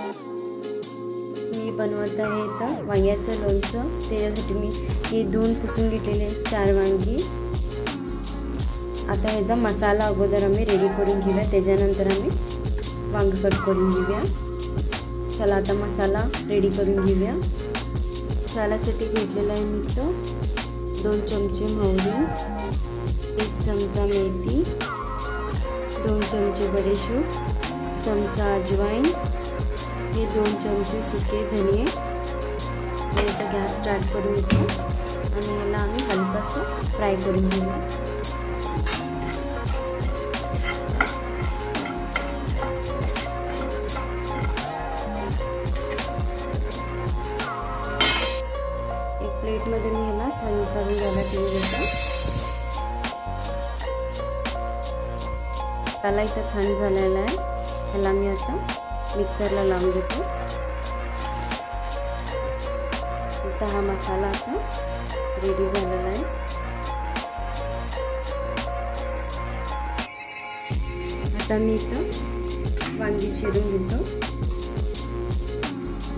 मी बनवत आहे इथं वांग्याचं लोणचं। त्याच्यासाठी मी हे धुवून पुसून घेतलेले 4 वांगी। आता ह्याचा मसाला अगोदर आम्ही रेडी करून घेऊया, त्याच्यानंतर आम्ही वांग कट करून घेऊया। चला आता मसाला रेडी करून घेऊया। मसाल्यासाठी घेतलेला आहे मी तो 2 चमचे मोहरी, 1 चमचा मेथी, 2 चमचे बडीशेप, चमचा अजवाइन, हे 2 चमचे सुके धनिये। आता गॅस स्टार्ट करून घेतो आणि याला आम्ही हलकासं फ्राय करून घेऊया। एक प्लेटमध्ये मी याला थंड करून घ्यायला ठेवून देतो। त्याला इथं थंड झालेला आहे, त्याला मी आता मिक्सरला लावून घेतो। आता हा मसाला आता रेडी झालेला आहे। आता मी इथं वांगी चिरून घेतो।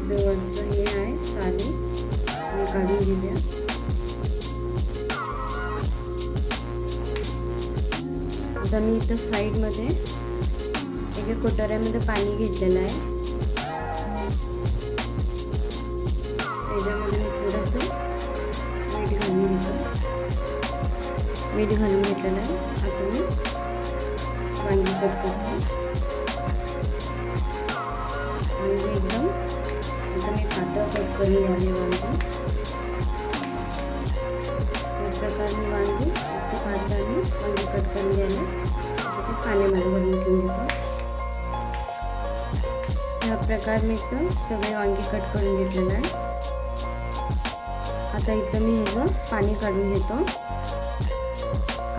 जवळचं हे आहे साली हे काढून घेऊया। आता मी इथं साईडमध्ये एका कोटाऱ्यामध्ये पाणी घेतलेलं आहे, त्याच्यामध्ये मी थोडंसं मीठ घालून घेतो। मीठ घालून घेतलेलं आहे। आता मी वांगी कट करतो। वांगी एकदम आता मी पातळ कट करून घ्यावे वांगी। या प्रकारे वांगी पातळाने वांगी कट करून घ्यायला ते पाण्यामध्ये भरून ठेवून घेतो। या प्रकारे मी इथं सगळे वांगी कट करून घेतलेलं आहे। आता इथं मी ह्याचं पाणी काढून घेतो।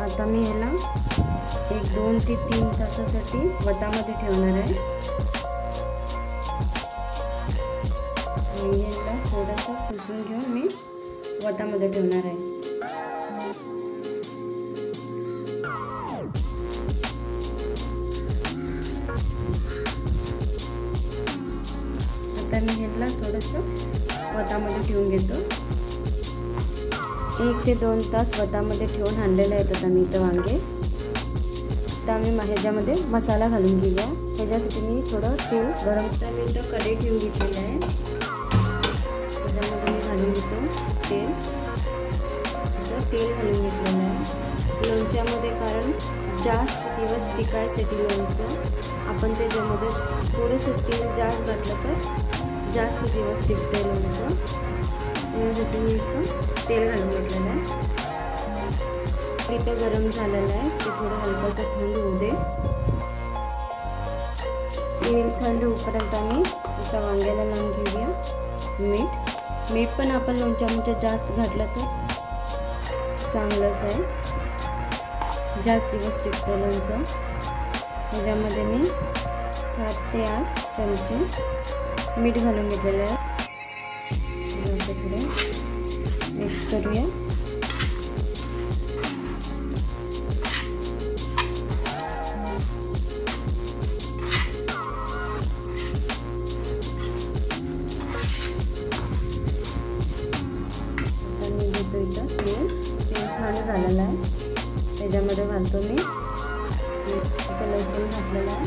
आता मी ह्याला 2 ते 3 तासासाठी वतामध्ये ठेवणार आहे। याला थोडंसं पुसून घेऊन मी वतामध्ये ठेवणार आहे। आता मी ह्याला थोडंसं वतामध्ये ठेवून घेतो। 1 ते 2 तास वतामध्ये ठेवून आणलेले आहेत आता मी इथं वांगे। आता मी ह्याच्यामध्ये मसाला घालून घेऊया। ह्याच्यासाठी मी थोडं तेल गरम मी इथं कढई ठेवून घेतलेलं आहे, त्याच्यामध्ये मी घालून घेतो तेल। तेल घालून घेतलेलं आहे लोणच्यामध्ये, कारण जास्त दिवस टिकायसाठी लोणचं आपण त्याच्यामध्ये थोडंसं तेल जास्त घातलं तर जास्त दिवस टिकते लोणचं। त्याच्यासाठी मी इथं तेल घालून घेतलेलं आहे। इथं गरम झालेलं आहे, ते थोडं हलकंसं थंड होऊ दे। तेल थंड होईपर्यंत आम्ही इथं वांग्याला लावून घेऊया मीठ पण आपण लोणच्यामध्ये जास्त घातलं तर चांगलंच आहे, जास्त दिवस टिकतं लोणचं। त्याच्यामध्ये मी 7 ते 8 चमचे मीठ घालून घेतलेलं आहे। थोडं मिक्स करूया। मी घेतो इथं तेल थंड झालेलं आहे, त्याच्यामध्ये घालतो मी इथं लसूण घातलेला आहे।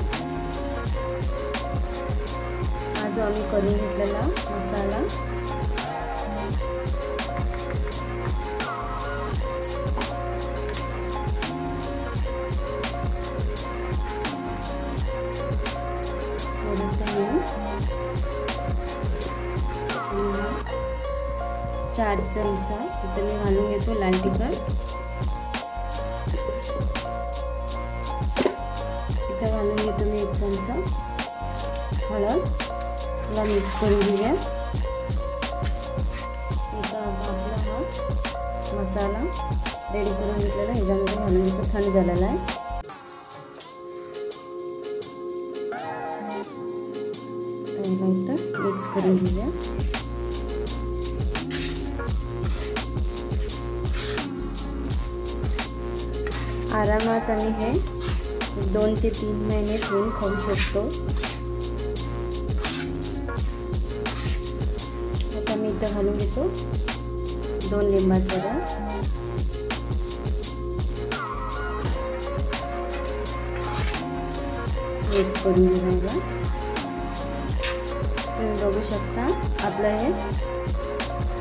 हा जो आम्ही करून घेतलेला मसाला थोडंसं मी 4 चमचा इथं मी घालून घेतो लाल तिखट। इथं घालून घेतो मी 1 चमचा हळद। ला मिक्स करून घेऊया। इथं आपला हा मसाला रेडी करून घेतलेला ह्याच्यामध्ये घालून घेतो, थंड झालेला आहे। इथं मिक्स करून घेऊया। आरामात आम्ही हे 2 ते 3 महिने ठेवून खाऊ शकतो। इथं घालून घेतो 2 लिंबाचा रस. मिक्स करून घेऊया. तुम्ही बघू शकता आपलं हे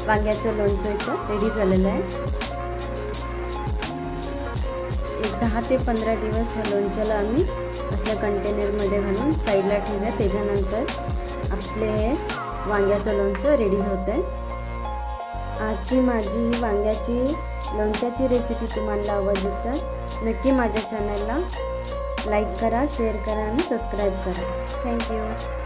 वांग्याचं लोणचं इथं रेडी झालेलं आहे. एक 10 ते 15 दिवस ह्या लोणच्याला आम्ही असल्या कंटेनरमध्ये घालून साईडला ठेवूया. त्याच्यानंतर आपले हे वांग्याचं लोणचं रेडी होतं आहे. आजची माझी ही वांग्याची लोणच्याची रेसिपी तुम्हाला आवडली तर नक्की माझ्या चॅनलला लाईक करा, शेअर करा आणि सबस्क्राईब करा. थँक्यू.